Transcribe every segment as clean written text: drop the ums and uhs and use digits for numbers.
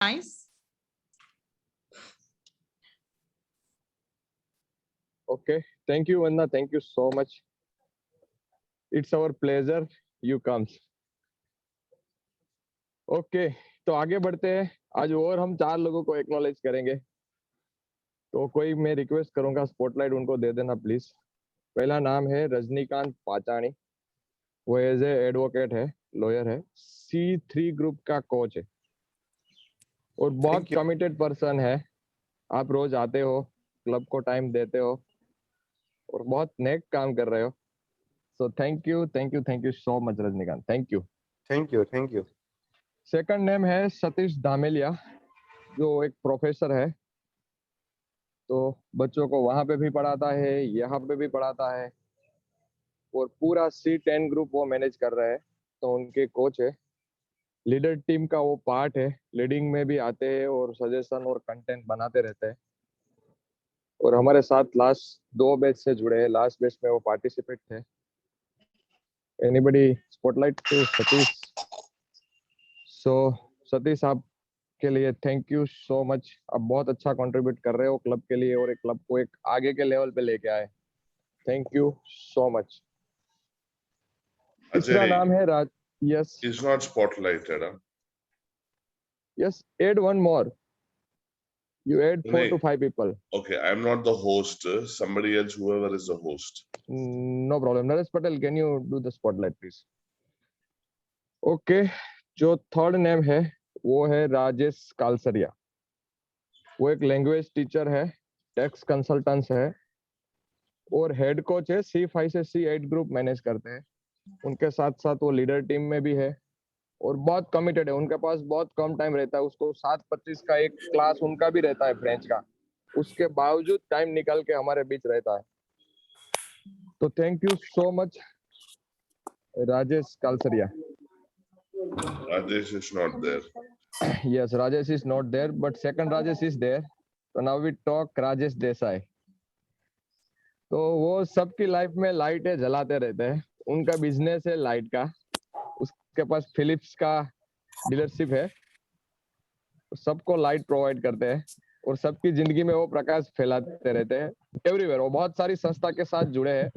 Nice. Okay, thank you, Vanna. Thank you so much. It's our pleasure you comes. Okay, तो आगे बढ़ते हैं। आज और हम 4 लोगों को एक्नॉलेज करेंगे। तो कोई मैं रिक्वेस्ट करूंगा स्पॉटलाइट उनको दे देना प्लीज। पहला नाम है रजनीकांत पाचानी। वो एज ए एडवोकेट है, लॉयर है, C3 ग्रुप का कोच है और बहुत कमिटेड पर्सन है। आप रोज आते हो, क्लब को टाइम देते हो और बहुत नेक काम कर रहे हो। So thank you so much Rajinikanth, thank you. Second name है सतीश धामेलिया, जो एक प्रोफेसर है। तो बच्चों को वहां पे भी पढ़ाता है, यहाँ पे भी पढ़ाता है और पूरा C10 ग्रुप वो मैनेज कर रहे हैं। तो उनके कोच है, लीडर टीम का वो पार्ट है, लीडिंग में भी आते हैं और सजेशन और कंटेंट बनाते रहते हैं। और हमारे साथ लास्ट 2 बैच से जुड़े हैं, लास्ट बैच में वो पार्टिसिपेट थे। Anybody spotlight to Satish? So Satish, आप के लिए थैंक यू सो मच। आप बहुत अच्छा कंट्रीब्यूट कर रहे हो क्लब के लिए और एक क्लब को एक आगे के लेवल पे लेके आए। Thank you so much. तीसरा नाम है Raj. Yes, It's not spotlighted. Huh? Yes, add one more. You add 4 to 5 people. Okay, I'm not the host. Somebody else, whoever is the host. No problem. Naresh Patel, can you do the spotlight, please? Okay, जो third name है वो है राजेश कालसरिया। वो एक language teacher है, tax consultant है और head coach है। C5 से C8 ग्रुप मैनेज करते हैं। उनके साथ साथ वो लीडर टीम में भी है और बहुत कमिटेड है। उनके पास बहुत कम टाइम रहता है, उसको 7:25 का एक क्लास उनका भी रहता है फ्रेंच का, उसके बावजूद टाइम निकाल के हमारे बीच रहता है। तो thank you so much Rajesh Kalsaria. Rajesh is not there. Yes, Rajesh is not there, but second Rajesh is there. So now we talk Rajesh Desai. तो वो सबकी लाइफ में लाइट है जलाते रहते हैं। उनका बिजनेस है लाइट का, उसके पास फिलिप्स का डीलरशिप है। सबको लाइट प्रोवाइड करते हैं और सबकी जिंदगी में वो प्रकाश फैलाते रहते हैं एवरीवेयर। वो बहुत सारी संस्था के साथ जुड़े हैं।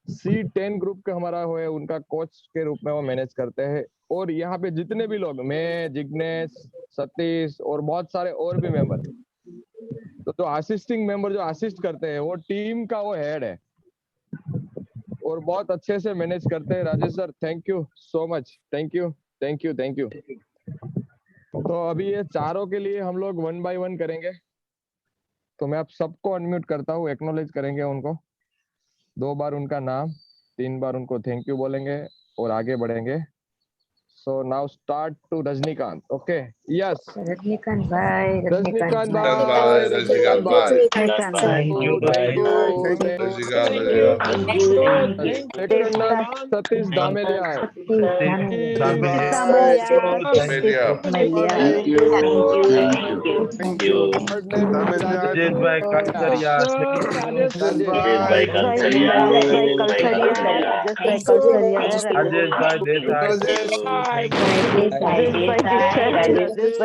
C10 ग्रुप का हमारा है, उनका कोच के रूप में वो मैनेज करते हैं। और यहाँ पे जितने भी लोग, मैं, जिग्नेश, सतीश और बहुत सारे और भी मेंबर, तो जो असिस्टिंग मेंबर जो असिस्ट करते हैं वो टीम का वो हेड है और बहुत अच्छे से मैनेज करते हैं। Rajesh sir, thank you so much. Thank you. तो अभी ये चारों के लिए हम लोग 1 by 1 करेंगे। तो मैं आप सबको अनम्यूट करता हूँ, एक्नॉलेज करेंगे उनको। 2 बार उनका नाम, 3 बार उनको थैंक यू बोलेंगे और आगे बढ़ेंगे। So now start to Rajnikant. Okay. Yes. Rajnikant bhai. Rajnikant bhai. Rajnikant bhai. Rajnikant bhai. Thank you. Rajnikant bhai. Second name Satish Dhamelia. Dhamelia. Thank you. Third name Rajesh भाई कालसरिया। राजेश भाई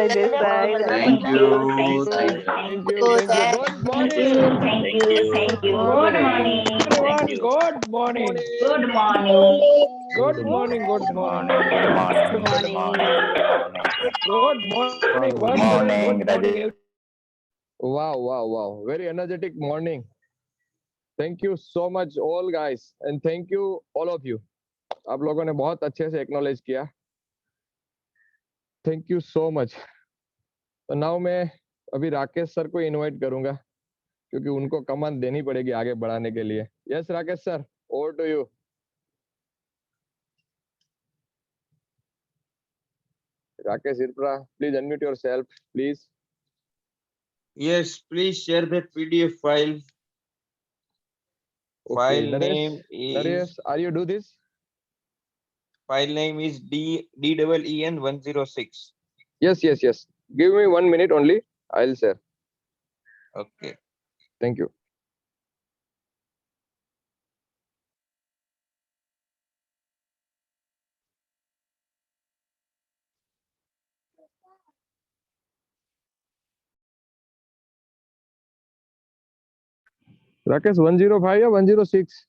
Desai. Thank you. Good morning. Good morning. everyone, good morning. Good morning. Good morning. Good morning. Wow. Very energetic morning. Thank you so much all guys and thank you all of you. आप लोगों ने बहुत अच्छे से acknowledge किया। Thank you so much. तो now मैं अभी राकेश सर को इनवाइट करूंगा क्योंकि उनको कमांड देनी पड़ेगी आगे बढ़ाने के लिए। Yes Rakesh sir, over to you. Rakesh Irpra, please unmute yourself, please. Yes, please share that PDF file. Okay, File Naresh, name is Naresh, are you do this? file name is DEEN 106. Yes. Give me 1 minute only. I'll share. Okay. Thank you. Rakesh 105 या 106?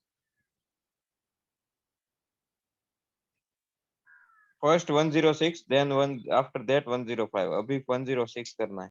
First 106, then one after that 105. अभी 106 करना है.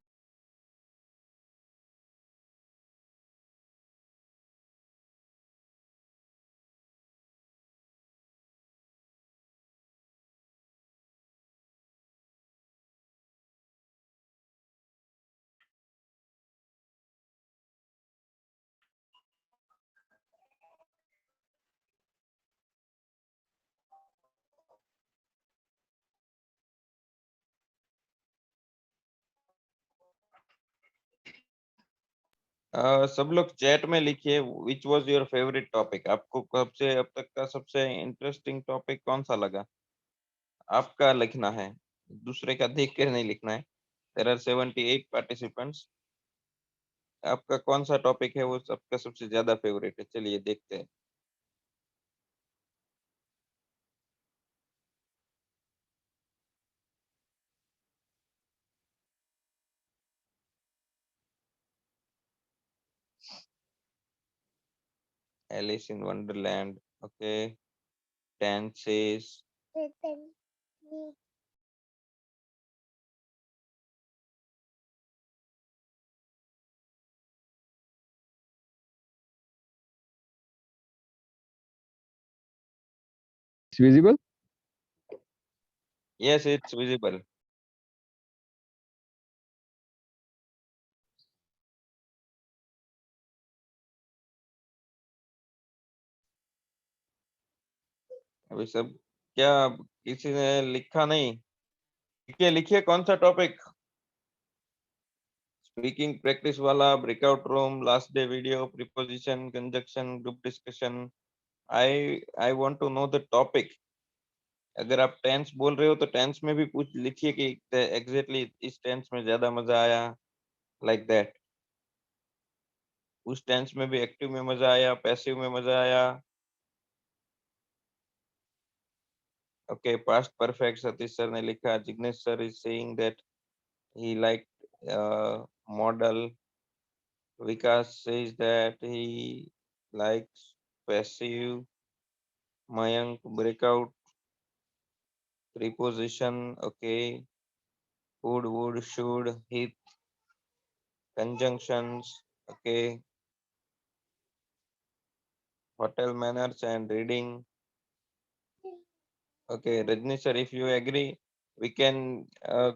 सब लोग chat में लिखिए which was your favourite topic. आपको कब से अब तक का सबसे इंटरेस्टिंग टॉपिक कौन सा लगा? आपका लिखना है, दूसरे का देख कर नहीं लिखना है. There are 78 participants. आपका कौन सा टॉपिक है वो सबका सबसे ज्यादा फेवरेट है? चलिए देखते हैं. Alice in Wonderland. Okay. Dances. It's visible? Yes, it's visible. अभी सब क्या किसी ने लिखा नहीं? लिखिए लिखिए कौन सा टॉपिक? स्पीकिंग प्रैक्टिस वाला, breakout room, last day video, preposition, conjunction, group discussion. I want to know the topic. अगर आप टेंस बोल रहे हो तो टेंस में भी पूछ लिखिए कि एग्जैक्टली इस टेंस में ज्यादा मजा आया, लाइक दैट. उस टेंस में भी एक्टिव में मजा आया, पैसिव में मजा आया. Okay, past perfect. Satish sir ने लिखा. Jignesh sir is saying that he liked model. Vikas says that he likes passive. Mayank breakout. Preposition. Okay. Would, should, hit. Conjunctions. Okay. Hotel manners and reading. Okay, Rajni sir, if you agree, we can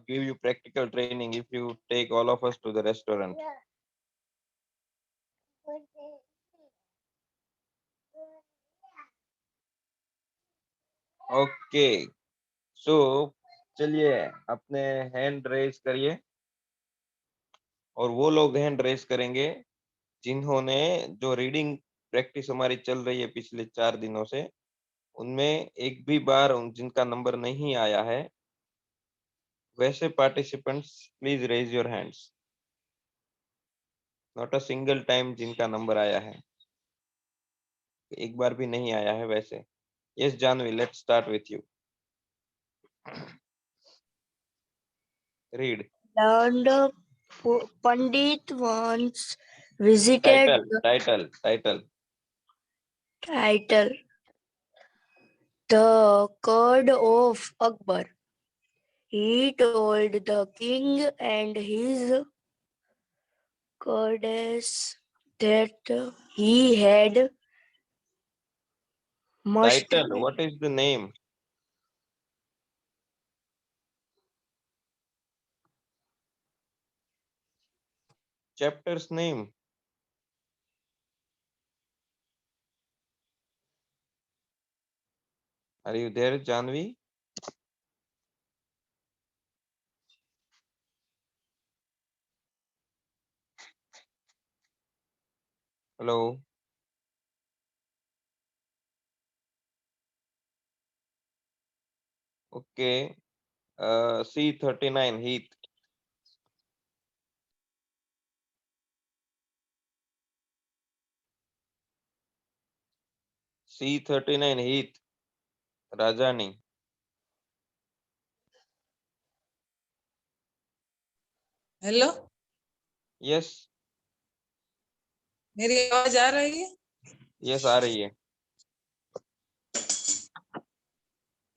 give you practical training if you take all of us to the restaurant. Okay. So चलिए अपने hand raise करिए और वो लोग hand raise करेंगे जिन्होंने जो reading practice हमारी चल रही है पिछले 4 दिनों से, उनमें एक भी बार जिनका नंबर नहीं आया है, वैसे participants please raise your hands. Not a single time जिनका नंबर आया है, एक बार भी नहीं आया है वैसे. Yes Janvi, let's start with you. Read. Learned Pandit once visited title title The Court of Akbar. He told the king and his courtiers that he had must title. What is the name? Chapter's name. Are you there, Janvi? Hello. Okay. C39 Heath. C39 Heath. Rajani. Hello? Yes. मेरी आवाज आ रही है? Yes आ रही है।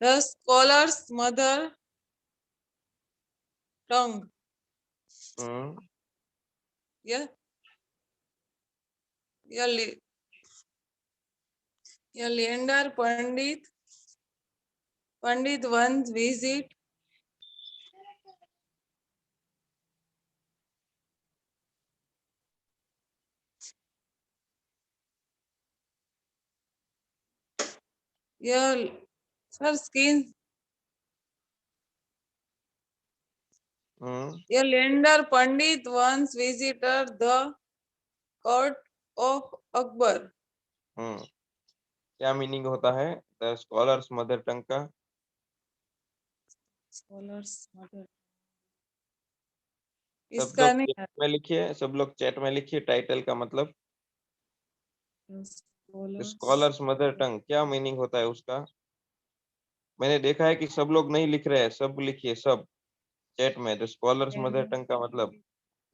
The scholar's mother tongue. Yeah. Yeah, Leander Pandit once visit yeah, sir skin. Yeah, Leander Pandit once visited the court of Akbar. क्या meaning होता है the scholars mother tongue का? Scholars mother. सब इसका लोग नहीं चैट में लिखिए, सब लोग चैट में लिखिए टाइटल का मतलब। स्कॉलर्स मदर टंग क्या मीनिंग होता है उसका? मैंने देखा है कि सब लोग नहीं लिख रहे हैं, सब लिखिए सब चैट में। द स्कॉलर्स मदर टंग का मतलब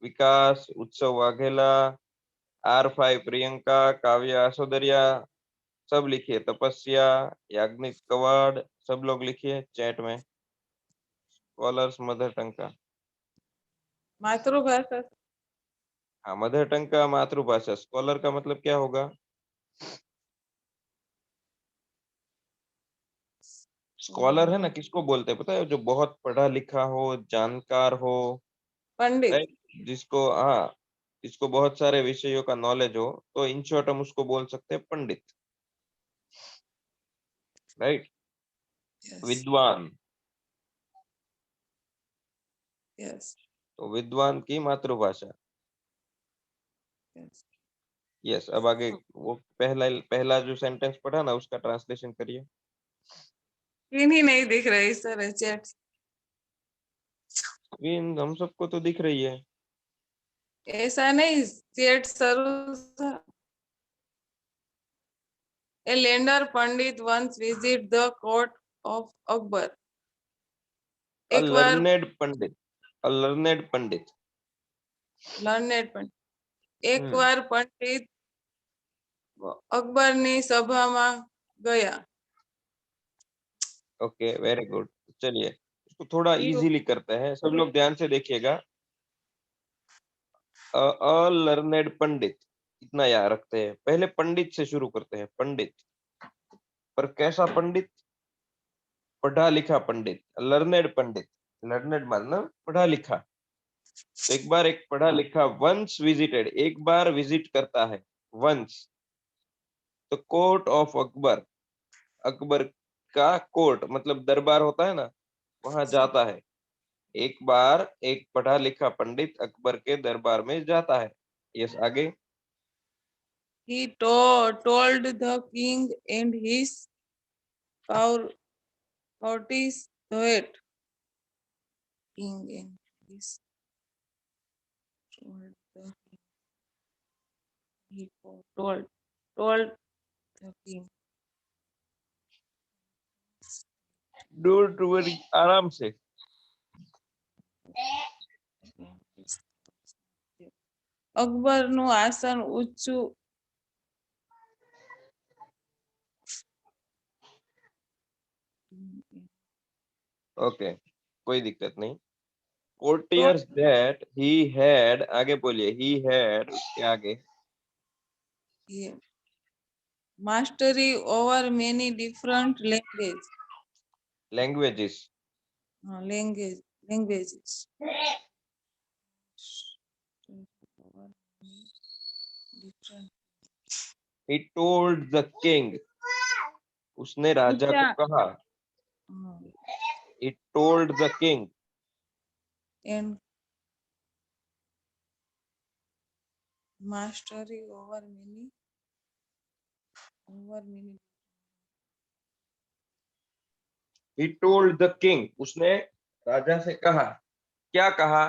विकास, उत्सव वाघेला, R5 प्रियंका, काव्या सोदरिया, सब लिखिए। तपस्या, याग्निक कवाड़, सब लोग लिखिए चैट में स्कॉलर्स मदर टंग का। मातृभाषा। हाँ, मदर टंग का मातृभाषा। स्कॉलर का मतलब क्या होगा? स्कॉलर है ना, किसको बोलते हैं पता है? जो बहुत पढ़ा लिखा हो, जानकार हो, पंडित। राइट? जिसको हाँ, जिसको बहुत सारे विषयों का नॉलेज हो, तो इन शॉर्ट हम उसको बोल सकते हैं पंडित, राइट? Yes. विद्वान। Yes. तो विद्वान की मातृभाषा। Yes. यस, अब आगे वो पहला जो सेंटेंस पढ़ा ना, उसका ट्रांसलेशन करिए। स्क्रीन ही नहीं दिख रही सर चैट। स्क्रीन हम सबको तो दिख रही है। ऐसा नहीं, चैट शुरू था। A learned Pandit once visit the court of Akbar. A एक बार learned Pandit, a learned Pandit. learned पंडित एक बार पंडित अकबરની સભામાં ગયા. Okay, very good. चलिए इसको थोड़ा इजीली करते हैं, सब लोग ध्यान से देखिएगा। अ लर्नेड पंडित, इतना याद रखते हैं। पहले पंडित से शुरू करते हैं, पंडित। पर कैसा पंडित? पढ़ा लिखा पंडित, लर्नेड पंडित। लर्नेड मतलब पढ़ा लिखा। तो एक बार एक पढ़ा लिखा वंस विजिटेड, एक बार विजिट करता है, वंस। तो कोर्ट ऑफ अकबर, अकबर का कोर्ट मतलब दरबार होता है ना, वहां जाता है। एक बार एक पढ़ा लिखा पंडित अकबर के दरबार में जाता है। यस, आगे। He told the king and his courtiers that king and his told the king. He told the king. Don't worry, आराम से। અકબરનું આસન ઊંચું ओके, कोई दिक्कत नहीं। कोर्टियर्स दैट ही हैड, आगे बोलिए। ही हैड, उसके आगे mastery over many different languages. languages. He told the king, उसने राजा को कहा। He told the king And mastery over many he told the king, उसने राजा से कहा। क्या कहा?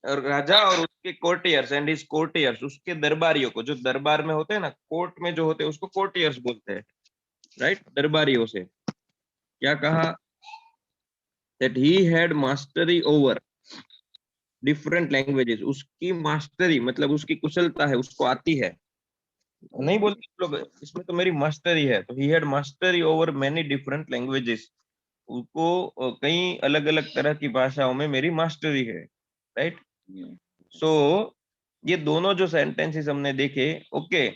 और राजा और उसके कोर्टियर्स एंड हिज कोर्टियर्स, उसके दरबारियों को, जो दरबार में होते हैं ना, कोर्ट में जो होते हैं उसको कोर्टियर्स बोलते हैं, राइट? दरबारियों से क्या कहा? That he had mastery over different languages, उसकी मास्टरी मतलब उसकी कुशलता है, उसको आती है नहीं बोलते लोग, इसमें तो मेरी मास्टरी है। तो ही had mastery over many different languages, उसको कई अलग अलग तरह की भाषाओं में मेरी मास्टरी है, राइट। सो ये दोनों जो सेंटेंसेस हमने देखे, ओके,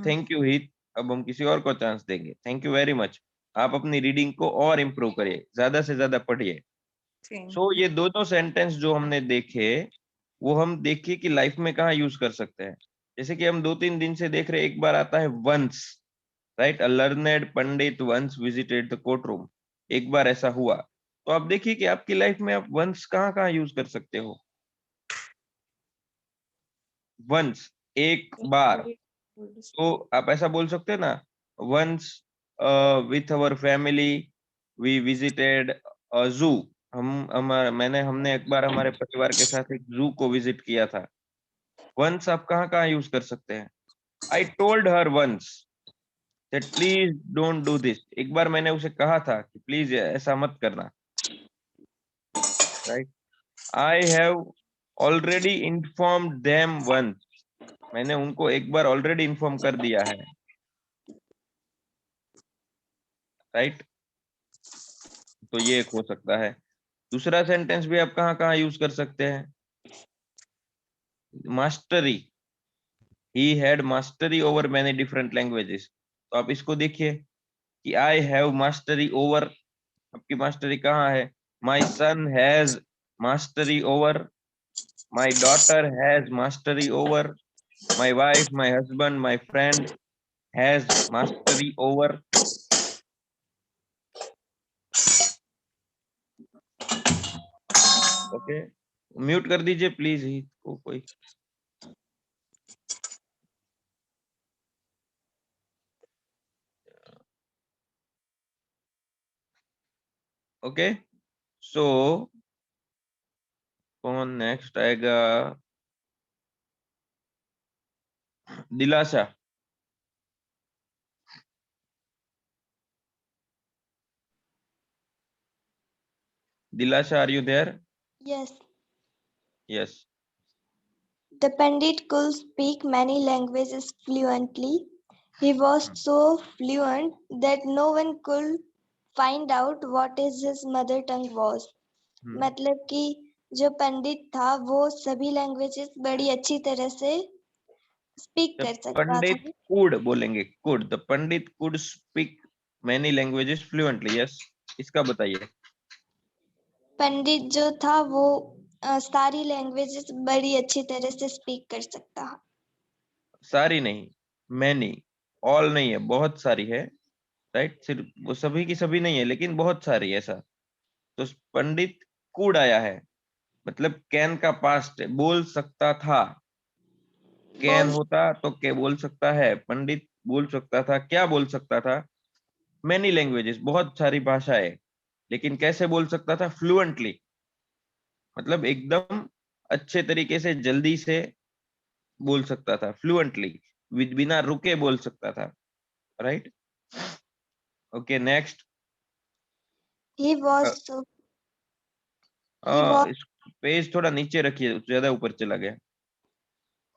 थैंक यू हित। अब हम किसी और को चांस देंगे। Thank you very much. आप अपनी रीडिंग को और इम्प्रूव करिए, ज्यादा से ज्यादा पढ़िए। सो ये दोनों सेंटेंस जो हमने देखे, वो हम देखिए कि लाइफ में कहाँ यूज कर सकते हैं। जैसे कि हम 2-3 दिन से देख रहे हैं, एक बार आता है once, right, a learned pandit once visited the court room. एक बार ऐसा हुआ, तो आप देखिए कि आपकी लाइफ में आप वंस कहाँ कहाँ यूज कर सकते हो। वंस, एक बार, तो आप ऐसा बोल सकते हैं ना, once with our family we visited a zoo. हमने एक बार हमारे परिवार के साथ एक जू को विजिट किया था। वंस आप कहाँ कहाँ यूज कर सकते हैं। I told her once that please don't do this. एक बार मैंने उसे कहा था कि प्लीज ऐसा मत करना, right. I have already informed them once. मैंने उनको एक बार ऑलरेडी इन्फॉर्म कर दिया है, राइट। तो ये एक हो सकता है। दूसरा सेंटेंस भी आप कहाँ कहाँ यूज कर सकते हैं, mastery, he had mastery over many different languages. तो आप इसको देखिए कि आई हैव मास्टरी ओवर, आपकी मास्टरी कहाँ है। My son has mastery over, my daughter has mastery over, my wife, my husband, my friend has mastery over. Okay, mute कर दीजिए प्लीज ही को कोई। ओके, सो कौन नेक्स्ट आएगा। Dilasa, Dilasa, are you there. Yes, yes. the Pandit could speak many languages fluently. He was so fluent that no one could find out what his mother tongue was. मतलब कि जो पंडित था वो सभी लैंग्वेजेस बड़ी अच्छी तरह से स्पीक कर सकता था। पंडित कुड बोलेंगे, could, the Pandit could speak many languages fluently. Yes, इसका बताइए। पंडित जो था वो सारी लैंग्वेजेस बड़ी अच्छी तरह से स्पीक कर सकता है। सारी नहीं, मैनी, ऑल नहीं है, बहुत सारी है, राइट। सिर्फ वो सभी की सभी नहीं है, लेकिन बहुत सारी ऐसा। तो पंडित कुड आया है, मतलब कैन का पास्ट है, बोल सकता था। कैन होता तो के बोल सकता है, पंडित बोल सकता था, क्या बोल सकता था, मैनी लैंग्वेजेस, बहुत सारी भाषाएं। लेकिन कैसे बोल सकता था, फ्लुएंटली, मतलब एकदम अच्छे तरीके से, जल्दी से बोल सकता था, फ्लुएंटली, बिना रुके बोल सकता था, right. Okay, next. He was so he was page थोड़ा नीचे रखिए, ज्यादा ऊपर चला गया।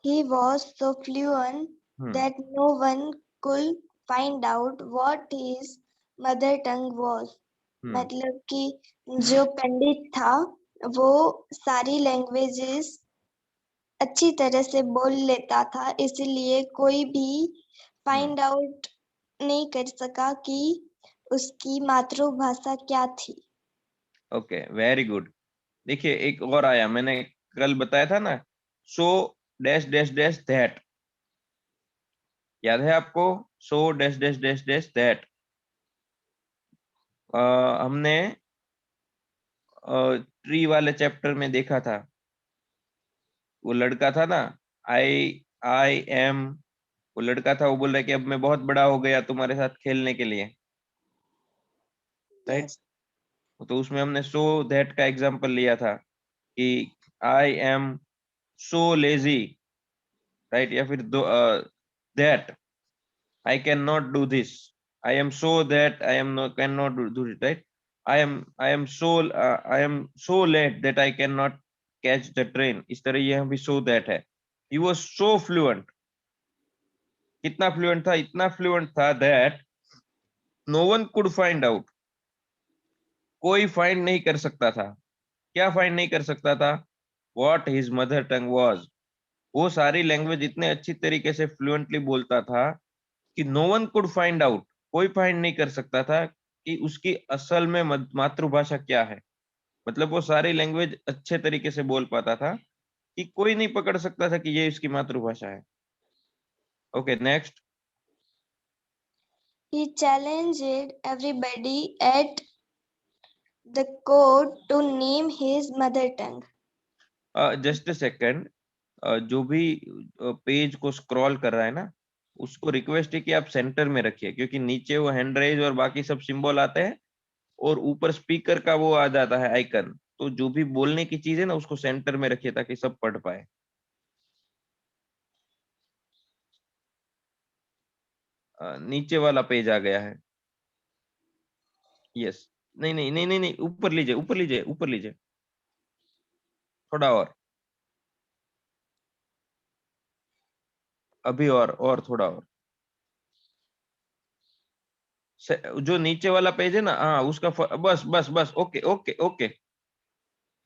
he was so fluent that no one could find out what his mother tongue was. मतलब कि जो पंडित था वो सारी लैंग्वेजेस अच्छी तरह से बोल लेता था, इसलिए कोई भी फाइंड आउट नहीं कर सका कि उसकी मातृभाषा क्या थी। Okay, very good. देखिए एक और आया, मैंने कल बताया था ना, so dash dash dash that, याद है आपको। So dash dash dash dash that, हमने ट्री वाले चैप्टर में देखा था। वो लड़का था ना, आई एम, वो लड़का था, वो बोल रहा है कि अब मैं बहुत बड़ा हो गया तुम्हारे साथ खेलने के लिए, राइट। तो उसमें हमने सो दैट का एग्जांपल लिया था कि I am so lazy, right, या फिर that I can not do this, I am so that I am can not do it, right. I am so late that I can not catch the train. इस तरह ये भी so that है। He was so fluent, कितना fluent था? इतना fluent था that no one could find out, कोई फाइंड नहीं कर सकता था। क्या फाइंड नहीं कर सकता था? What his mother tongue was. वो सारी लैंग्वेज इतने अच्छी तरीके से फ्लुएंटली बोलता था कि no one could find out, कोई फाइंड नहीं कर सकता था कि उसकी असल में मातृभाषा क्या है। मतलब वो सारी लैंग्वेज अच्छे तरीके से बोल पाता था कि कोई नहीं पकड़ सकता था कि ये इसकी मातृभाषा है। Okay next. He challenged everybody at the court to name his mother tongue. Just a second, जो भी पेज को स्क्रॉल कर रहा है ना, उसको रिक्वेस्ट है कि आप सेंटर में रखिए, क्योंकि नीचे वो हैंड रेज और बाकी सब सिंबल आते हैं और ऊपर स्पीकर का वो आ जाता है आइकन। तो जो भी बोलने की चीज है ना, उसको सेंटर में रखिए ताकि सब पढ़ पाए। नीचे वाला पेज आ गया है। यस, नहीं नहीं नहीं नहीं नहीं, ऊपर लीजिए, ऊपर लीजिए, ऊपर लीजिए, थोड़ा और, अभी और थोड़ा और। जो नीचे वाला पेज है ना, हाँ उसका बस बस बस, okay okay okay,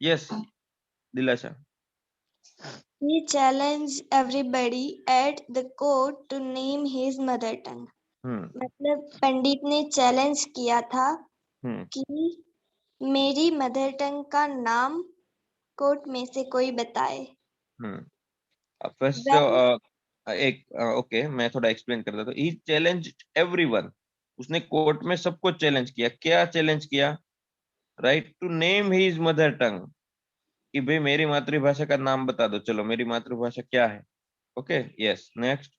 yes Dilasha. He challenged everybody at the court to name his mother tongue. मतलब पंडित ने चैलेंज किया था कि मेरी मदर टंग का नाम कोर्ट में से कोई बताए। फर्स्ट एक ओके, मैं थोड़ा एक्सप्लेन कर देता हूँ। ही चैलेंज्ड एवरीवन, उसने कोर्ट में सबको चैलेंज किया। क्या चैलेंज किया? Right to name his mother tongue, कि भाई मेरी मातृभाषा का नाम बता दो, चलो मेरी मातृभाषा क्या है। Okay yes next.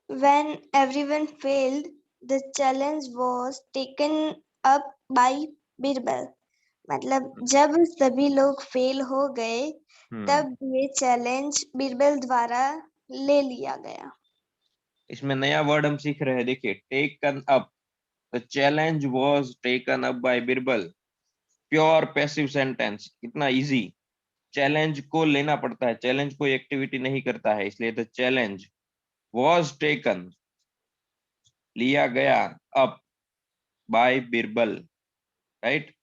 When everyone failed, the challenge was taken up by Birbal. मतलब जब सभी लोग फेल हो गए तब ये चैलेंज बीरबल द्वारा ले लिया गया। इसमें नया वर्ड हम सीख रहे हैं, देखिए, taken up. The challenge was taken up by Birbal. Pure passive sentence, कितना इजी। चैलेंज को लेना पड़ता है, चैलेंज कोई एक्टिविटी नहीं करता है, इसलिए द चैलेंज वाज टेकन, लिया गया, up by Birbal. Right,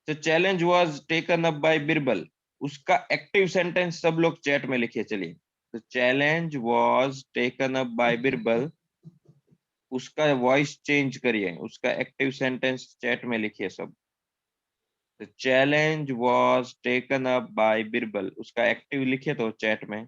the challenge was taken up by Birbal. उसका एक्टिव सेंटेंस सब लोग चैट में लिखिए। चलिए, the challenge was taken up by Birbal, उसका वॉइस चेंज करिए, उसका एक्टिव सेंटेंस चैट में लिखिए सब। The challenge was taken up by Birbal, उसका एक्टिव लिखिए तो चैट में।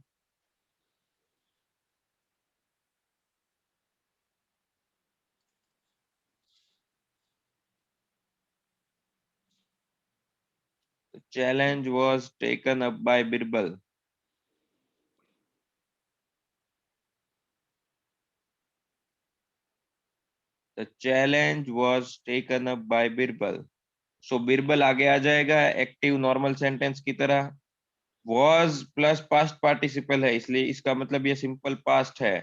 The challenge was taken up by Birbal. The challenge was taken up by Birbal. So Birbal आगे आ जाएगा एक्टिव नॉर्मल सेंटेंस की तरह। was प्लस पास्ट पार्टिसिपल है, इसलिए इसका मतलब ये सिंपल पास्ट है।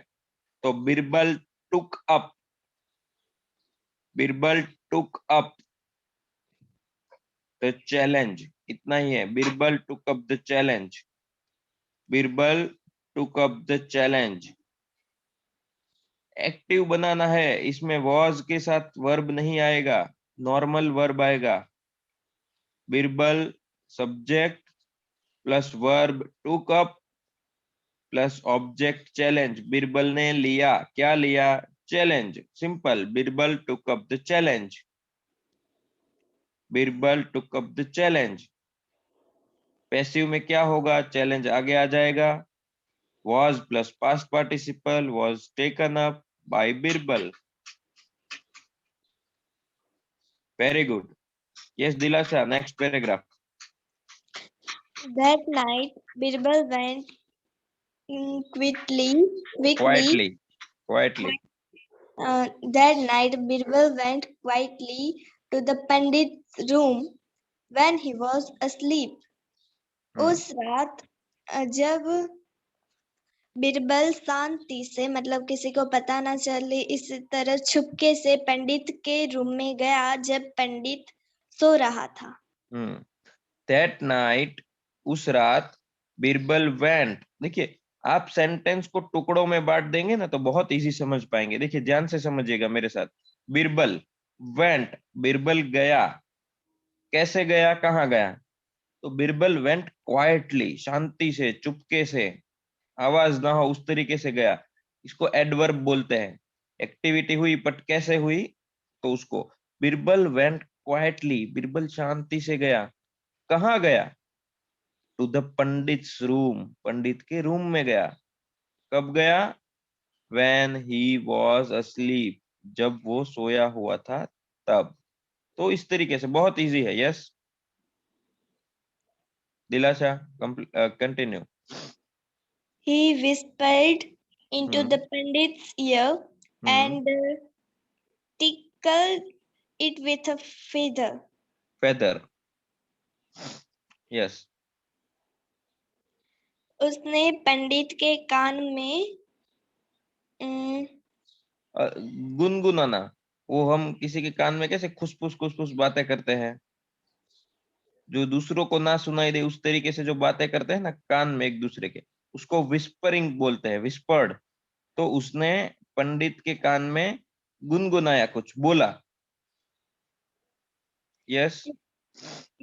तो Birbal took up, Birbal took up the challenge, इतना ही है। Birbal took up the challenge, Birbal took up the challenge। Active बनाना है, इसमें was के साथ वर्ब नहीं आएगा, नॉर्मल वर्ब आएगा। बिरबल सब्जेक्ट प्लस वर्ब टूक up plus object challenge. Birbal ने लिया, क्या लिया? Challenge, simple. बिरबल टूक अप द चैलेंज, बिरबल टूक अप द चैलेंज। पैसिव में क्या होगा? चैलेंज आगे आ जाएगा, was plus past participle, was taken up by Birbal. Very good, yes Dilasa, next paragraph. That night, Birbal went quietly. That night, Birbal went quietly to the Pandit's room when he was asleep. उस रात जब बिरबल शांति से, मतलब किसी को पता ना चले, इस तरह छुपके से पंडित के रूम में गया जब पंडित सो रहा था। That night, उस रात, बिरबल वेंट। देखिए, आप सेंटेंस को टुकड़ों में बांट देंगे ना तो बहुत इजी समझ पाएंगे। देखिए ध्यान से समझिएगा मेरे साथ। बिरबल वेंट, बिरबल गया। कैसे गया, कहाँ गया? तो बिरबल वेंट क्वाइटली, शांति से, चुपके से, आवाज ना हो उस तरीके से गया। इसको एडवर्ब बोलते हैं। एक्टिविटी हुई बट कैसे हुई, तो उसको बिरबल वेंट क्वाइटली, बिरबल शांति से गया। कहाँ गया? टू द पंडित्स रूम, पंडित के रूम में गया। कब गया? When he was asleep, जब वो सोया हुआ था तब। तो इस तरीके से बहुत इजी है। Yes Dilasha, continue. He whispered into the Pandit's ear and tickled it with a feather. Feather, yes. उसने पंडित के कान में गुनगुनाना, वो हम किसी के कान में कैसे खुसफुस बातें करते हैं, जो दूसरों को ना सुनाई दे उस तरीके से जो बातें करते हैं ना कान में एक दूसरे के, उसको विस्परिंग बोलते हैं, विस्पर्ड। तो उसने पंडित के कान में गुनगुनाया, कुछ बोला। यस।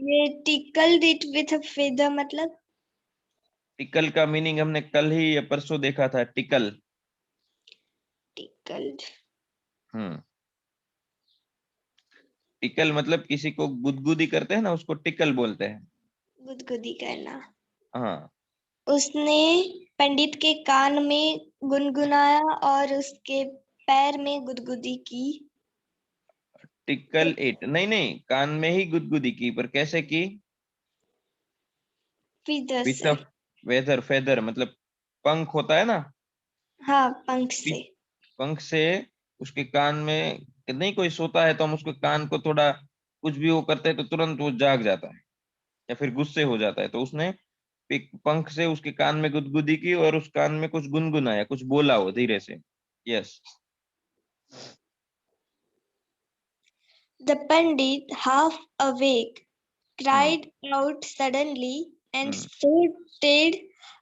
ये tickled it with a feather मतलब? टिकल का मीनिंग हमने कल ही या परसों देखा था। Tackle, tickled। टिकल मतलब किसी को गुदगुदी करते हैं ना, उसको टिकल बोलते हैं। गुदगुदी करना। हाँ। उसने पंडित के कान में गुनगुनाया और उसके पैर में गुदगुदी की। टिकल इट, नहीं कान में ही गुदगुदी की, पर कैसे की? feather विथ से। वेदर, फेदर मतलब पंख होता है ना। हाँ, पंख से। पंख से उसके कान में, नहीं कोई सोता है तो हम उसके कान को थोड़ा कुछ भी वो करते हैं तो तुरंत वो जाग जाता है या फिर गुस्से हो जाता है। तो उसने पंख से उसके कान में गुदगुदी की और उस कान में कुछ गुनगुनाया, कुछ बोला वो धीरे से। Yes. The Pandit, half awake, cried out suddenly and spurted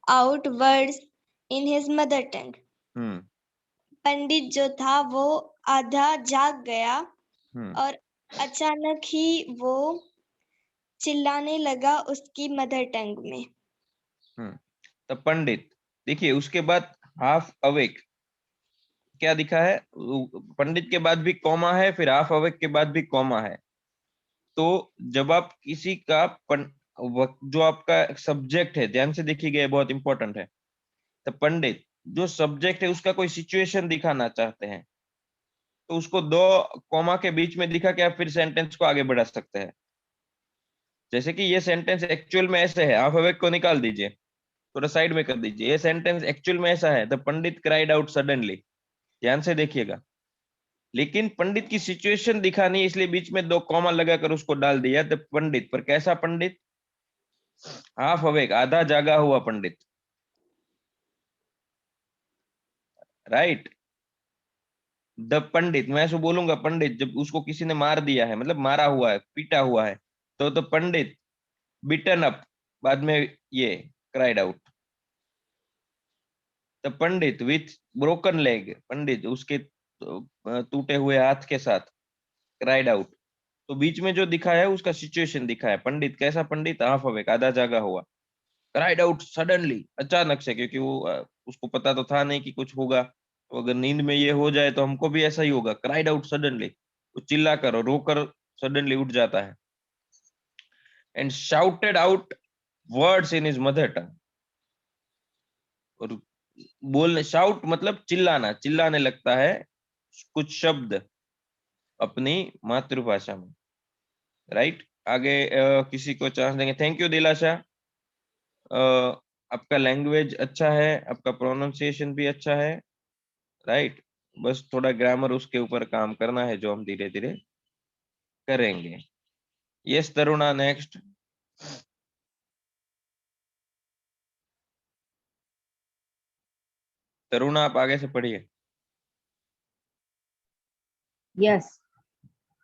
out words in his mother tongue. पंडित जो था वो आधा जाग गया और अचानक ही वो चिल्लाने लगा उसकी मदर टंग में। तो पंडित, देखिए उसके बाद हाफ अवेक क्या दिखा है? पंडित के बाद भी कॉमा है, फिर हाफ अवेक के बाद भी कॉमा है। तो जब आप किसी का जो आपका सब्जेक्ट है, ध्यान से देखिएगा, बहुत इंपॉर्टेंट है। तो पंडित जो सब्जेक्ट है उसका कोई सिचुएशन दिखाना चाहते हैं तो उसको दो कॉमा के बीच में दिखा के आप फिर सेंटेंस को आगे बढ़ा सकते हैं। जैसे कि ये सेंटेंस एक्चुअल में ऐसे है, हाफ अवेक को निकाल दीजिए, थोड़ा साइड में कर दीजिए। ये सेंटेंस एक्चुअल में ऐसा है, the Pandit cried out suddenly. ध्यान से देखिएगा, लेकिन पंडित की सिचुएशन दिखानी इसलिए बीच में दो कॉमा लगाकर उसको डाल दिया द पंडित। पर कैसा पंडित? हाफ अवेक, आधा जागा हुआ पंडित। राइट। द पंडित, मैं ऐसे बोलूंगा पंडित जब उसको किसी ने मार दिया है, मतलब मारा हुआ है, पीटा हुआ है, तो द पंडित बिटन अप, बाद में ये cried out. The pandit with broken leg, पंडित उसके टूटे हुए हाथ के साथ क्राइड आउट। तो बीच में जो दिखाया है उसका सिचुएशन दिखाया है। पंडित कैसा पंडित? हाफ अवेक, आधा जागा हुआ। क्राइड आउट सडनली, अचानक से, क्योंकि वो उसको पता तो था नहीं कि कुछ होगा। तो अगर नींद में ये हो जाए तो हमको भी ऐसा ही होगा। क्राइड आउट सडनली, वो चिल्ला कर और रोकर सडनली उठ जाता है। And shouted out words in his mother टंग, और बोलने, शाउट मतलब चिल्लाना, चिल्लाने लगता है कुछ शब्द अपनी मातृभाषा में। राइट। आगे किसी को चांस देंगे। थैंक यू दिलाशा, आपका लैंग्वेज अच्छा है, आपका प्रोनाउंसिएशन भी अच्छा है। राइट। बस थोड़ा ग्रामर उसके ऊपर काम करना है जो हम धीरे धीरे करेंगे। Yes Taruna, next. तरुणा आप आगे से पढ़िए। Yes.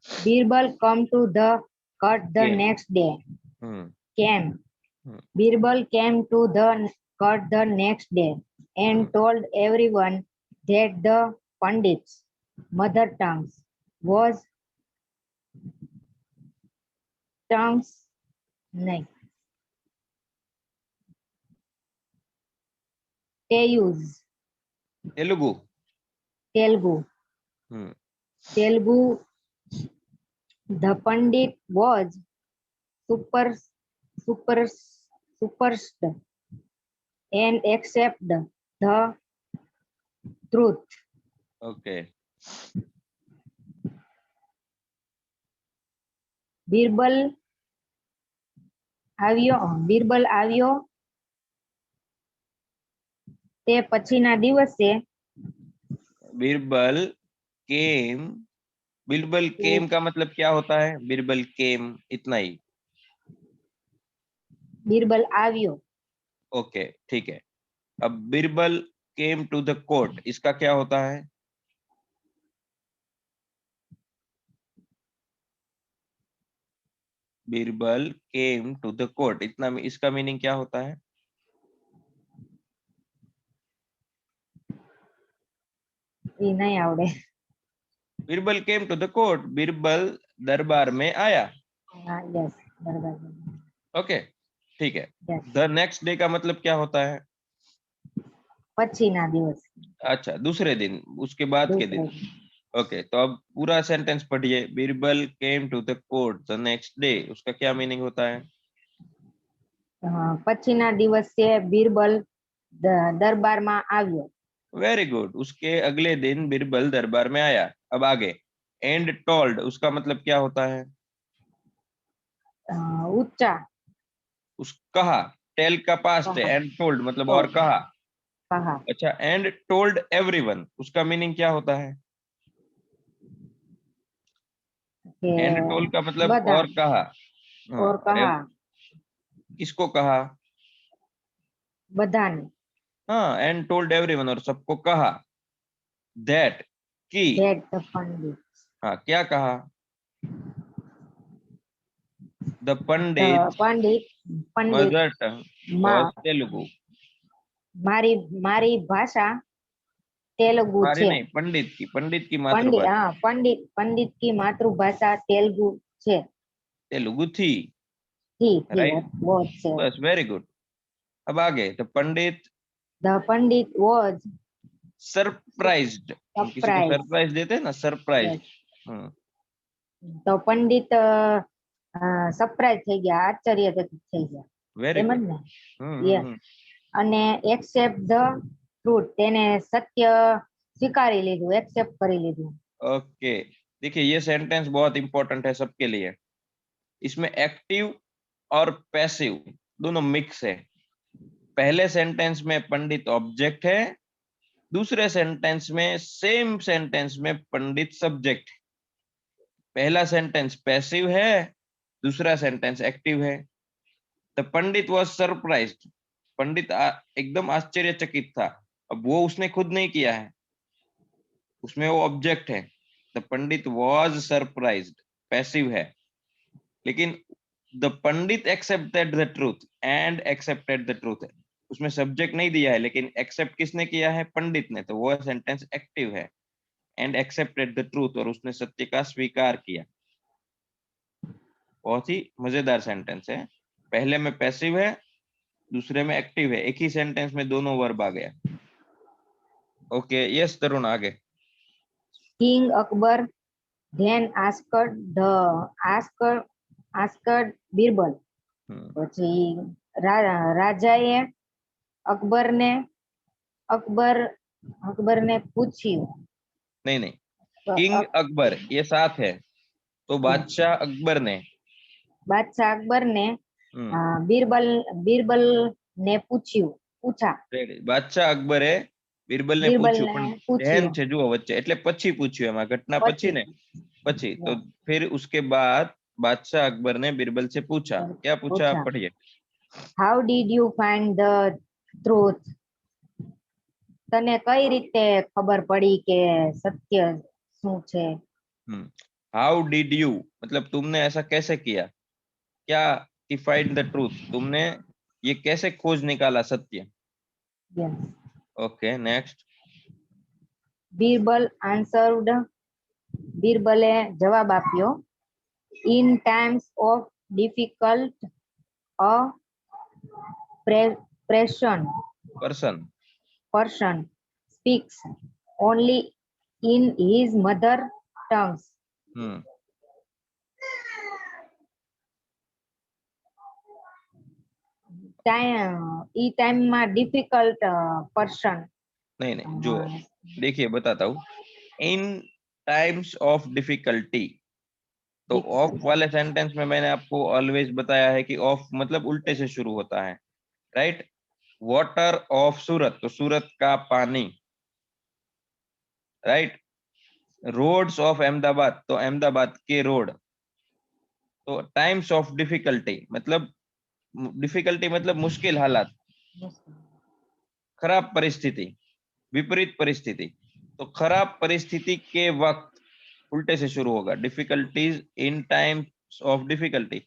Birbal come to the court the Came. next day. Hmm Came. Birbal came to the court the next day and told everyone that the Pandit's mother tongues नहीं Telugu Telugu. Hmm Telugu. The Pandit was suppressed and accepted the truth. Okay Birbal આવ્યો તે પછીના દિવસે बीरबल केम का मतलब क्या होता है? बीरबल केम, इतना ही। बीरबल આવ્યો ओके ठीक है। अब Birbal came to the court, इसका क्या होता है? Birbal came to the court, इतना इसका मीनिंग क्या होता है? એ નહીં આવડે Birbal came to the court, Birbal दरबार में आया। हाँ यस बराबर ओके ठीक है। यस द नेक्स्ट डे का मतलब क्या होता है? પછીના દિવસ अच्छा, दूसरे दिन, उसके बाद के दिन। ओके तो अब पूरा सेंटेंस पढ़िए। Birbal came to the court the next day, उसका क्या मीनिंग होता है? પછીના દિવસે बीरबल દરબારમાં આવ્યો। वेरी गुड, उसके अगले दिन बीरबल दरबार में आया। अब आगे, एंड टोल्ड, उसका मतलब क्या होता है? ऊंचा कहा, टेल का पास्ट है, एंड टोल्ड मतलब और कहा। अच्छा, एंड टोल्ड एवरीवन, उसका मीनिंग क्या होता है? एंड टोल्ड का मतलब और कहा। और कहा किसको कहा? बधाने। हाँ, एंड टोल्ड एवरीवन, और सबको कहा। दैट की, हाँ क्या कहा? The Pandit mother tongue was Telugu. मारी भाषा तेलुगु छे। नहीं, पंडित की मातृभाषा। पंडित की मातृभाषा तेलुगु छे। तेलुगु थी, राइट, बस वेरी गुड। अब आगे, द पंडित वाज सरप्राइज्ड, किसी को सरप्राइज देते हैं ना, सरप्राइज। तो पंडित સરપ્રાઈઝ થઈ ગયા, આશ્ચર્યચકિત થઈ ગયા। વેરી એમ જ ગુડ। ને અને એક્સેપ્ટ ધ ટ્રુથ, તેને સત્ય સ્વીકારી લીધું, એક્સેપ્ટ કરી લીધું। ओके देखिए, ये सेंटेंस बहुत इंपॉर्टेंट है सबके लिए। इसमें एक्टिव और पैसिव दोनों मिक्स है। पहले सेंटेंस में पंडित ऑब्जेक्ट है, दूसरे सेंटेंस में सेम सेंटेंस में पंडित सब्जेक्ट है। पहला सेंटेंस पैसिव है, दूसरा सेंटेंस एक्टिव है। द पंडित वाज सरप्राइज्ड, पंडित एकदम आश्चर्यचकित था। अब वो उसने खुद नहीं किया है, उसमें वो ऑब्जेक्ट है। The Pandit was surprised passive है, लेकिन the Pandit accepted the truth and accepted the truth है, उसमें सब्जेक्ट नहीं दिया है, लेकिन एक्सेप्ट किसने किया है? पंडित ने, तो वो सेंटेंस एक्टिव है। एंड एक्सेप्टेड द ट्रूथ, और उसने सत्य का स्वीकार किया। बहुत ही मजेदार सेंटेंस है। पहले में पैसिव है, दूसरे में एक्टिव है, एक ही सेंटेंस में दोनों वर्ब आ गया। ओके यस तरुण, आगे। King Akbar then asked Birbal, પછી રાજાએ અકબરને પૂછ્યું। नहीं, किंग अकबर ये साथ है, तो बादशाह अकबर ने बीरबल ने पूछा। बादशाह अकबरे बीरबल ने पूछ्યું, પણ ધ્યાન છે જુઓ વચ્ચે, એટલે પછી પૂછ્યું, એમાં ઘટના પછી ને પછી, તો फिर उसके बाद बादशाह अकबर ने बीरबल से पूछा। क्या पूछा, आप पढ़िए। How did you find the truth, तने कई रीते खबर पड़ी के सत्य શું છે। हाउ डिड यू मतलब तुमने ऐसा कैसे किया, क्या कि फाइंड द ट्रूथ, तुमने ये कैसे खोज निकाला सत्य। Okay next. બીરબલ answered. બીરબલે જવાબ આપ્યો. In times of difficult, a person speaks only in his mother tongue. E time में डिफिकल्ट पर्सन नहीं जो देखिए बताता हूँ. इन टाइम्स ऑफ डिफिकल्टी, तो ऑफ वाले सेंटेंस में मैंने आपको ऑलवेज बताया है कि ऑफ मतलब उल्टे से शुरू होता है, राइट. वाटर ऑफ सूरत, तो सूरत का पानी, राइट. रोड्स ऑफ अहमदाबाद, तो अहमदाबाद के रोड. तो टाइम्स ऑफ डिफिकल्टी मतलब मुश्किल हालात, खराब परिस्थिति, विपरीत परिस्थिति. तो खराब परिस्थिति के वक्त उल्टे से शुरू होगा. Difficulties in times of difficulty,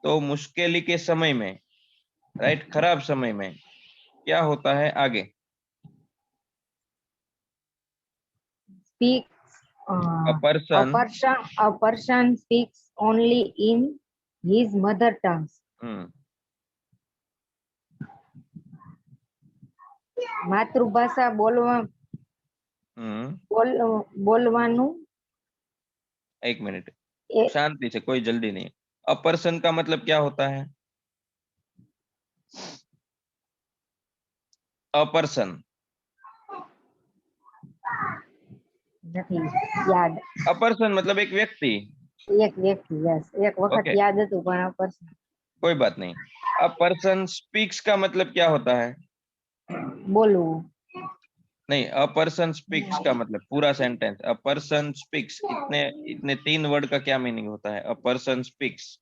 तो मुश्किल के समय में, राइट, खराब समय में क्या होता है आगे. speaks a person speaks only in his mother tongue. मातृभाषा बोलवानु. एक मिनट शांति से, कोई जल्दी नहीं. अ पर्सन का मतलब क्या होता है. अ पर्सन याद. अ पर्सन मतलब एक व्यक्ति. यस एक वक्त याद હતું પણ अ पर्सन. कोई बात नहीं. अ पर्सन स्पीक्स का मतलब क्या होता है. बोलू नहीं, अ पर्सन स्पीक्स का मतलब पूरा सेंटेंस. अ पर्सन स्पीक्स, इतने 3 वर्ड का क्या मीनिंग होता है. A person speaks.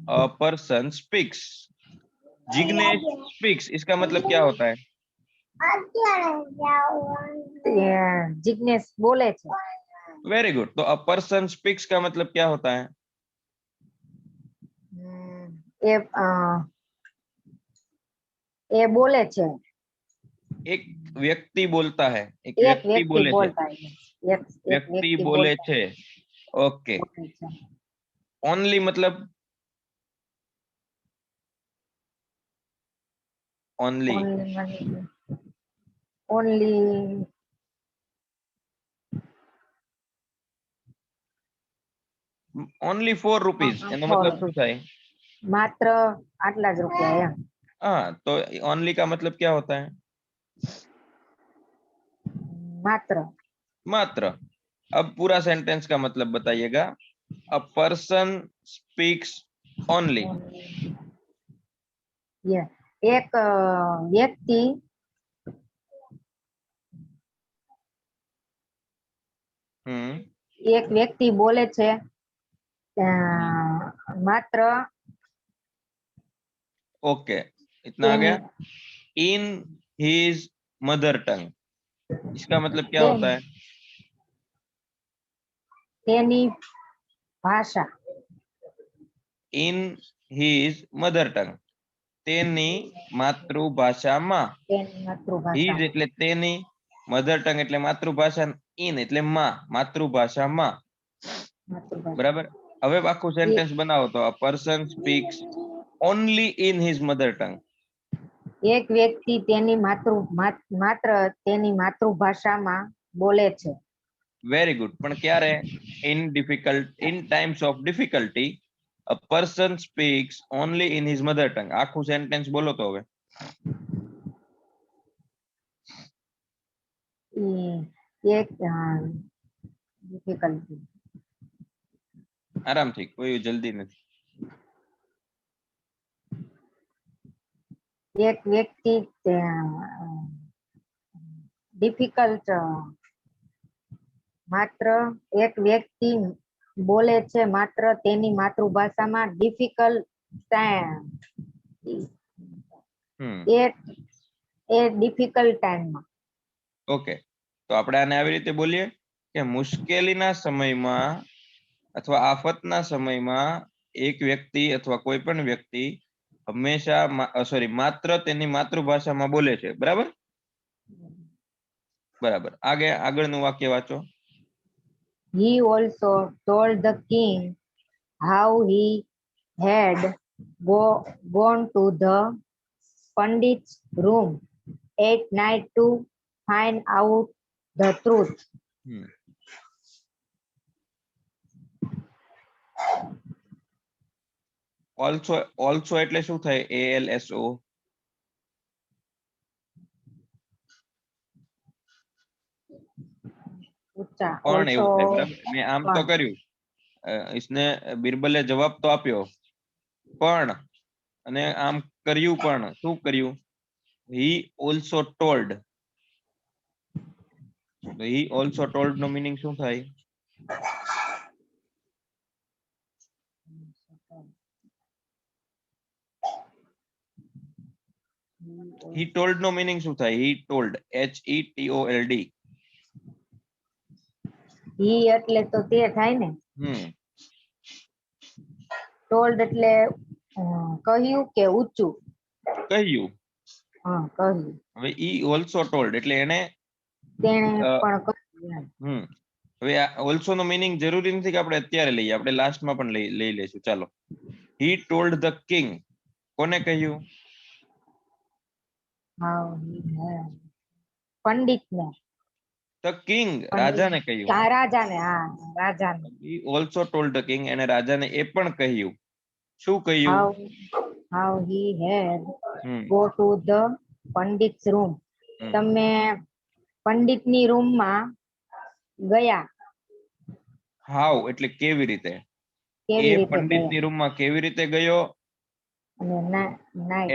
A person speaks. Jignesh speaks, इसका मतलब क्या होता है. जिग्नेश बोले छे. Very good. तो अ पर्सन स्पीक्स का मतलब क्या होता है. ये बोले छे. एक व्यक्ति बोलता है. एक व्यक्ति बोले बोलता है. व्यक्ति बोले छे. ओके. ओनली मतलब ओनली ओनली 4 रुपीज એનો मतलब શું થાય. मात्र આટલા જ રૂપિયા. हाँ, तो ओनली का मतलब क्या होता है. मात्र. अब पूरा सेंटेंस का मतलब बताइएगा. A person speaks only. एक व्यक्ति बोले छे मात्र. ओके, इतना आ गया. इन हिज मदर टंग, इसका मतलब क्या होता है. तेनी भाषा. इन हिज मदर टंग, तेनी मातृभाषाમાં. हिज એટલે તેની, મધર ટંગ એટલે માતૃભાષા, ઇન એટલે માં, માતૃભાષામાં. બરાબર. હવે આખું સેન્ટેન્સ બનાવો તો a person speaks only in his mother tongue. એક વ્યક્તિ માત્ર તેની માતૃભાષામાં બોલે છે. Very good. પણ ક્યારે. In times of difficulty a person speaks only in his mother tongue. આખું સેન્ટેન્સ બોલો તો હવે. એક ડિફિકલ્ટી. આરામથી, કોઈ જલ્દી નથી. એક વ્યક્તિ ડિફિકલ્ટ માત્ર એક વ્યક્તિ બોલે છે માત્ર તેની માતૃભાષામાં ડિફિકલ્ટ એ ડિફિકલ્ટ ટાઈમમાં. ઓકે, તો આપણે આને આવી રીતે બોલીએ કે મુશ્કેલીના સમયમાં અથવા આફતના સમયમાં એક વ્યક્તિ અથવા કોઈ પણ વ્યક્તિ હંમેશા સોરી માત્ર તેની માતૃભાષામાં બોલે છે, બરાબર? બરાબર. આગળનું વાક્ય વાંચો. He also told the king how he had gone to the Pandit's room at night to find out the truth. Also એટલે શું થાય? ALSO. પણ એવું થાય, બરાબર? મેં આમ તો કર્યું, इसने બિરબલે જવાબ તો આપ્યો, પણ અને આમ કર્યું, પણ શું કર્યું? he also told. he also told નો મીનિંગ શું થાય? he told નો મીનિંગ શું થાય? he told, HETOLD. he એટલે તો તે થાય ને. told એટલે કહ્યું કે ઊંચું? કહ્યું. હા, કહ્યું. હવે he also told એટલે એને તેણે પણ કહ્યું. હવે આ ઓલ્સો નો મીનિંગ જરૂરી નથી કે આપણે અત્યારે લઈએ, આપણે લાસ્ટમાં પણ લઈ લેશું. ચાલો. he told the king. કોને કહ્યું? પંડિતને. the king, રાજાને કહ્યું. રાજાને, હા, રાજાને. he also told the king, એને રાજાને એ પણ કહ્યું. શું કહ્યું? how he had go to the Pandit's room. તમે પંડિતની રૂમમાં ગયા. હાઉ એટલે કેવી રીતે? એ પંડિતની રૂમમાં કેવી રીતે ગયો?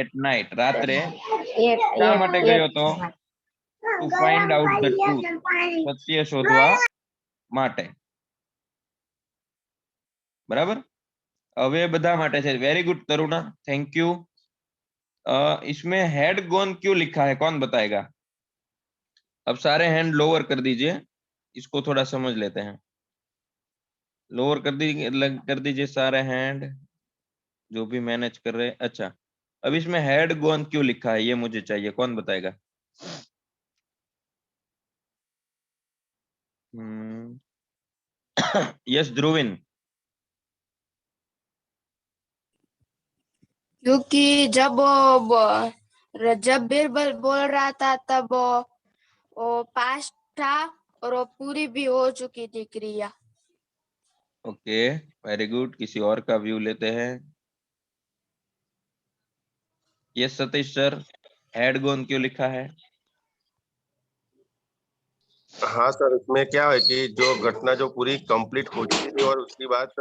એટ નાઇટ, રાત્રે. શા માટે ગયો તો? To find out the truth, સત્ય શોધવા માટે. बराबर? હવે બધા માટે છે. Very good Taruna, thank you. इसमें हेड गॉन क्यों लिखा है, कौन बताएगा? अब सारे हैंड लोअर कर दीजिए, इसको थोड़ा समझ लेते हैं. लोअर कर दीजिए सारे हैंड जो भी मैनेज कर रहे हैं. अच्छा, अब इसमें हेड गॉन क्यों लिखा है ये मुझे चाहिए, कौन बताएगा? यस ध्रुविन. क्योंकि जब बीरबल बोल रहा था तब वो पास्ट था और वो पूरी भी हो चुकी थी क्रिया. Okay, very good. किसी और का व्यू लेते हैं. Yes Satish sir, head gone क्यों लिखा है? हाँ सर, इसमें क्या है कि जो घटना जो पूरी कंप्लीट हो चुकी थी और उसकी बात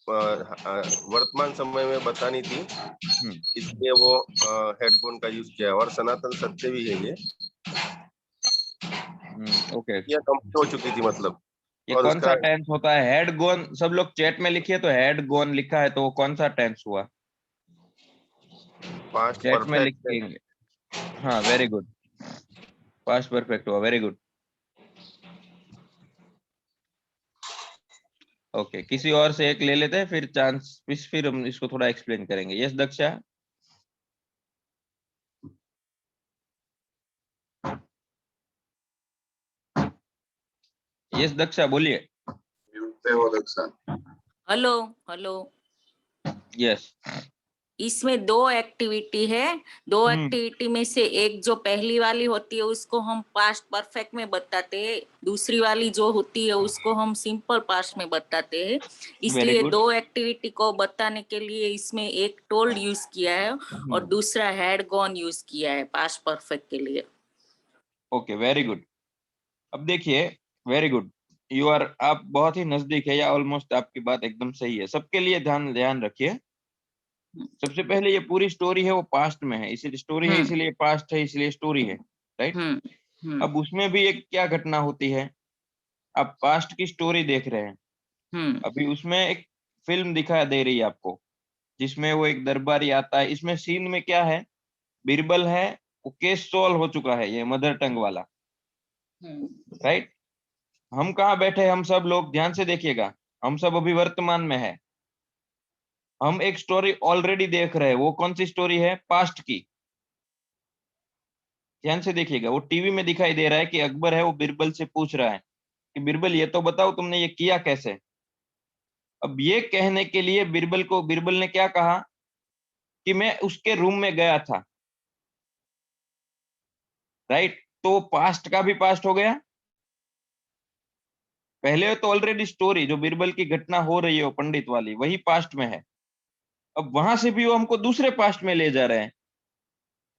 वर्तमान समय में बतानी थी, इसलिए वो हेडफोन का यूज किया और सनातन सत्य भी है ये. ओके, ये कंप्लीट हो चुकी थी मतलब. ये कौन सा टेंस होता है? Head gone. सब लोग चैट में लिखिए तो हेड गॉन लिखा है तो वो कौन सा टेंस हुआ? पास्ट चैट में परफेक्ट. लिखेंगे. हाँ, वेरी गुड, पास्ट परफेक्ट हुआ. Very good. ओके, किसी और से एक ले लेते हैं, फिर चांस, फिर हम इसको थोड़ा एक्सप्लेन करेंगे. यस दक्षा. यस दक्षा, बोलिए. Hello hello. यस. इसमें दो एक्टिविटी है. दो एक्टिविटी में से एक जो पहली वाली होती है उसको हम पास्ट परफेक्ट में बताते हैं, दूसरी वाली जो होती है उसको हम सिंपल पास्ट में बताते हैं. इसलिए दो एक्टिविटी को बताने के लिए इसमें एक टोल्ड यूज किया है और दूसरा हैड गॉन यूज किया है पास्ट परफेक्ट के लिए. Okay, very good. अब देखिए, वेरी गुड, यू आर, आप बहुत ही नजदीक है या ऑलमोस्ट आपकी बात एकदम सही है. सबके लिए ध्यान रखिए. सबसे पहले ये पूरी स्टोरी है वो पास्ट में है, इसीलिए स्टोरी है, इसीलिए पास्ट है, इसलिए स्टोरी है, राइट? अब उसमें भी एक क्या घटना होती है, आप पास्ट की स्टोरी देख रहे हैं, अभी उसमें एक फिल्म दिखा दे रही है आपको जिसमें वो एक दरबारी आता है. इसमें सीन में क्या है, बीरबल है, वो केस सॉल्व हो चुका है, ये मदर टंग वाला, राइट? हम कहाँ बैठे, हम सब लोग ध्यान से देखिएगा, हम सब अभी वर्तमान में है. हम एक स्टोरी ऑलरेडी देख रहे हैं। वो कौन सी स्टोरी है? पास्ट की। ध्यान से देखिएगा, वो टीवी में दिखाई दे रहा है कि अकबर है वो बीरबल से पूछ रहा है कि बीरबल ये तो बताओ तुमने ये किया कैसे। अब ये कहने के लिए बीरबल ने क्या कहा कि मैं उसके रूम में गया था, राइट। तो पास्ट का भी पास्ट हो गया। पहले तो ऑलरेडी स्टोरी जो बीरबल की घटना हो रही है वो पंडित वाली, वही पास्ट में है। अब वहां से भी वो हमको दूसरे पास्ट में ले जा रहे हैं।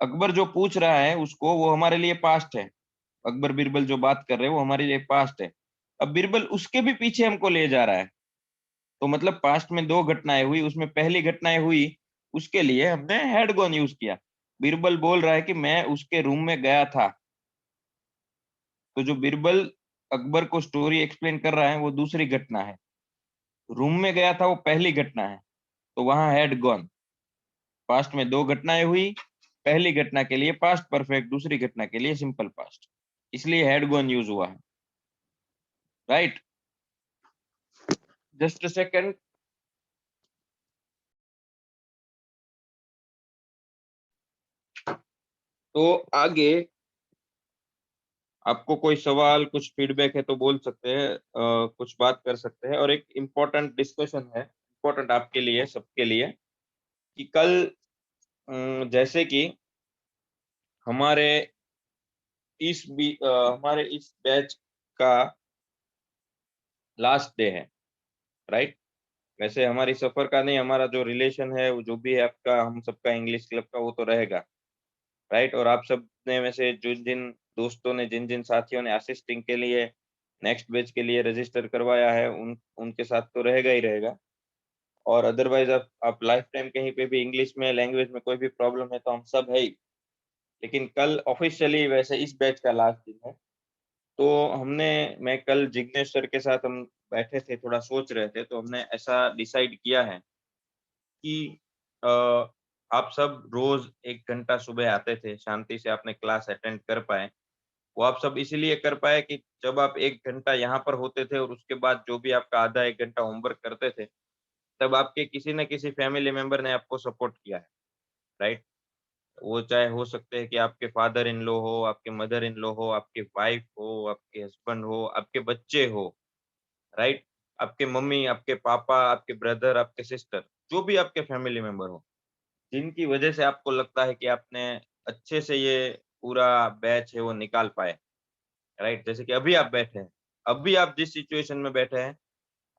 अकबर जो पूछ रहा है उसको, वो हमारे लिए पास्ट है। अकबर बीरबल जो बात कर रहे हैं वो हमारे लिए पास्ट है। अब बीरबल उसके भी पीछे हमको ले जा रहा है। तो मतलब पास्ट में दो घटनाएं हुई, उसमें पहली घटनाएं हुई उसके लिए हमने हैड गॉन यूज किया। बीरबल बोल रहा है कि मैं उसके रूम में गया था। तो जो बीरबल अकबर को स्टोरी एक्सप्लेन कर रहा है वो दूसरी घटना है। रूम में गया था वो पहली घटना है। तो वहां हैड गॉन। पास्ट में दो घटनाएं हुई, पहली घटना के लिए पास्ट परफेक्ट, दूसरी घटना के लिए सिंपल पास्ट, इसलिए हैड गॉन यूज हुआ है, राइट। Just a second. तो आगे आपको कोई सवाल, कुछ फीडबैक है तो बोल सकते हैं, कुछ बात कर सकते हैं। और एक इम्पोर्टेंट डिस्कशन है, इम्पोर्टेंट आपके लिए, सबके लिए, कि कल जैसे कि हमारे हमारे इस बैच का लास्ट डे है, राइट। वैसे हमारी सफर का नहीं, हमारा जो रिलेशन है वो जो भी है आपका, हम सबका इंग्लिश क्लब का, वो तो रहेगा, राइट। और आप सब ने वैसे जिन जिन दोस्तों ने, जिन जिन साथियों ने असिस्टिंग के लिए नेक्स्ट बैच के लिए रजिस्टर करवाया है, उनके साथ तो रहेगा ही रहेगा। और अदरवाइज आप लाइफ टाइम कहीं पे भी इंग्लिश में, लैंग्वेज में कोई भी प्रॉब्लम है तो हम सब है ही। लेकिन कल ऑफिशियली वैसे इस बैच का लास्ट दिन है। तो मैं कल जिग्नेश सर के साथ हम बैठे थे, थोड़ा सोच रहे थे, तो हमने ऐसा डिसाइड किया है कि आप सब रोज 1 घंटा सुबह आते थे, शांति से आपने क्लास अटेंड कर पाए। वो आप सब इसीलिए कर पाए कि जब आप 1 घंटा यहाँ पर होते थे और उसके बाद जो भी आपका आधा 1 घंटा होमवर्क करते थे, तब आपके किसी न किसी फैमिली मेंबर ने आपको सपोर्ट किया है, राइट। वो चाहे हो सकते हैं कि आपके फादर इन लॉ हो, आपके मदर इन लॉ हो, आपके वाइफ हो, आपके हस्बैंड हो, आपके बच्चे हो, राइट। आपके मम्मी, आपके पापा, आपके ब्रदर, आपके सिस्टर, जो भी आपके फैमिली मेंबर हो, जिनकी वजह से आपको लगता है कि आपने अच्छे से ये पूरा बैच है वो निकाल पाए, राइट। जैसे कि अभी आप बैठे हैं, अभी आप जिस सिचुएशन में बैठे हैं,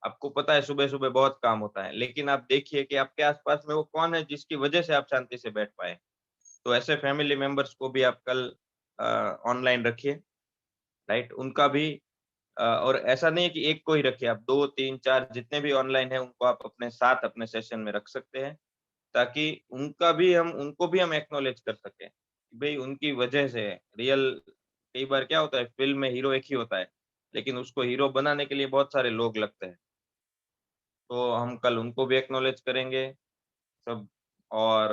आपको पता है सुबह सुबह बहुत काम होता है, लेकिन आप देखिए कि आपके आसपास में वो कौन है जिसकी वजह से आप शांति से बैठ पाए। तो ऐसे फैमिली मेंबर्स को भी आप कल ऑनलाइन रखिए, राइट। उनका भी और ऐसा नहीं है कि एक को ही रखिए, आप 2, 3, 4 जितने भी ऑनलाइन है उनको आप अपने साथ अपने सेशन में रख सकते हैं, ताकि उनको भी हम एक्नॉलेज कर सकें कि भाई उनकी वजह से रियल। कई बार क्या होता है, फिल्म में हीरो एक ही होता है, लेकिन उसको हीरो बनाने के लिए बहुत सारे लोग लगते हैं। तो हम कल उनको भी एक्नॉलेज करेंगे सब। और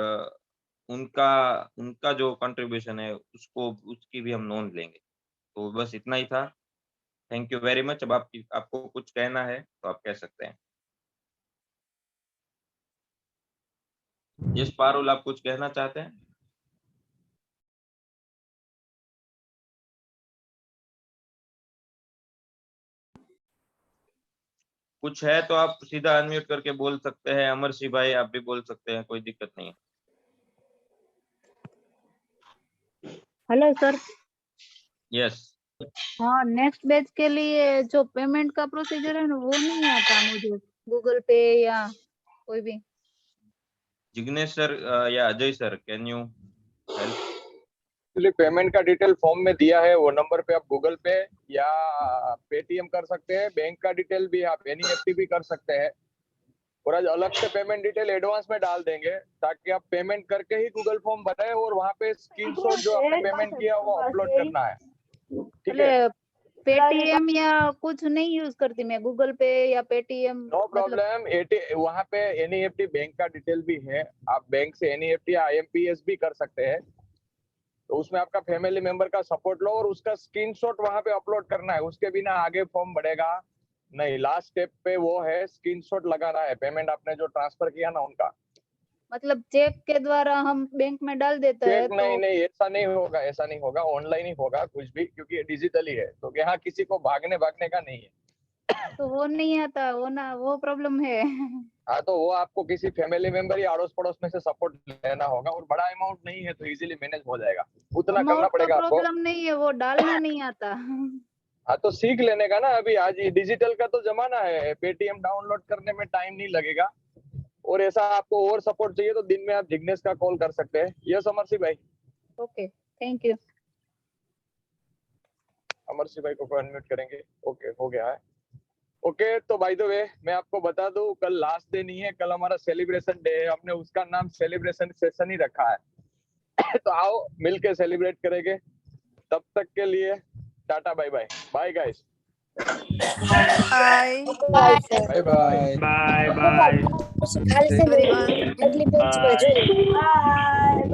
उनका उनका जो कंट्रीब्यूशन है उसकी भी हम नोंद लेंगे। तो बस इतना ही था। Thank you very much. अब आपको कुछ कहना है तो आप कह सकते हैं। यस पारुल, आप कुछ कहना चाहते हैं? कुछ है तो आप सीधा अनम्यूट करके बोल सकते हैं। अमर सिंह भाई, आप भी बोल सकते हैं, कोई दिक्कत नहीं है। Hello sir. यस। हाँ, नेक्स्ट बैच के लिए जो पेमेंट का प्रोसीजर है ना, वो नहीं आता मुझे, गूगल पे या कोई भी। जिग्नेश सर या Ajay sir, can you help? Payment का डिटेल फॉर्म में दिया है, वो नंबर पे आप गूगल पे या पेटीएम कर सकते हैं। बैंक का डिटेल भी आप एनईएफटी भी कर सकते हैं। और आज अलग से पेमेंट डिटेल एडवांस में डाल देंगे, ताकि आप पेमेंट करके ही गूगल फॉर्म भरें और वहां पे स्क्रीनशॉट जो आपने पेमेंट किया वो अपलोड करना है, ठीक है। पेटीएम या कुछ नहीं यूज करती मैं, गूगल पे या पेटीएम। No problem. वहाँ पे एनईएफटी बैंक का डिटेल भी है, आप बैंक से एनईएफटी या आईएमपीएस भी कर सकते हैं। तो उसमें आपका फैमिली मेंबर का सपोर्ट लो और उसका स्क्रीनशॉट वहां पे अपलोड करना है, उसके बिना आगे फॉर्म बढ़ेगा नहीं, लास्ट स्टेप पे वो है स्क्रीनशॉट लगाना है, पेमेंट आपने जो ट्रांसफर किया ना उनका। मतलब चेक के द्वारा हम बैंक में डाल देते हैं चेक नहीं नहीं, ऐसा नहीं होगा, ऐसा नहीं होगा, ऑनलाइन ही होगा कुछ भी, क्योंकि डिजिटली है, तो यहाँ किसी को भागने का नहीं है। तो वो नहीं आता, वो ना वो प्रॉब्लम है। हाँ, तो वो आपको किसी फैमिली मेंबर या अड़ोस पड़ोस में से सपोर्ट लेना होगा, और बड़ा अमाउंट नहीं है तो इजीली मैनेज हो जाएगा, उतना करना अमाउंट का पड़ेगा आपको। प्रॉब्लम नहीं है, वो डालना नहीं आता। हाँ, तो सीख लेने का ना, अभी आज ये डिजिटल का तो जमाना है, पेटीएम डाउनलोड करने में टाइम नहीं लगेगा। और ऐसा आपको और सपोर्ट चाहिए तो दिन में आप जिग्नेश का कॉल कर सकते हैं। यस अमरसी भाई। Okay, thank you. अमरसी भाई को अनम्यूट करेंगे। ओके, हो गया है। ओके, तो बाय द वे मैं आपको बता दूं, कल लास्ट डे नहीं है, कल हमारा सेलिब्रेशन डे है, हमने उसका नाम सेलिब्रेशन सेशन ही रखा है। तो आओ मिलके सेलिब्रेट करेंगे। तब तक के लिए tata, bye bye. Bye guys. Bye. Bye, sir. Bye bye. Bye bye. खाली से अगली पेज पे जो। Bye.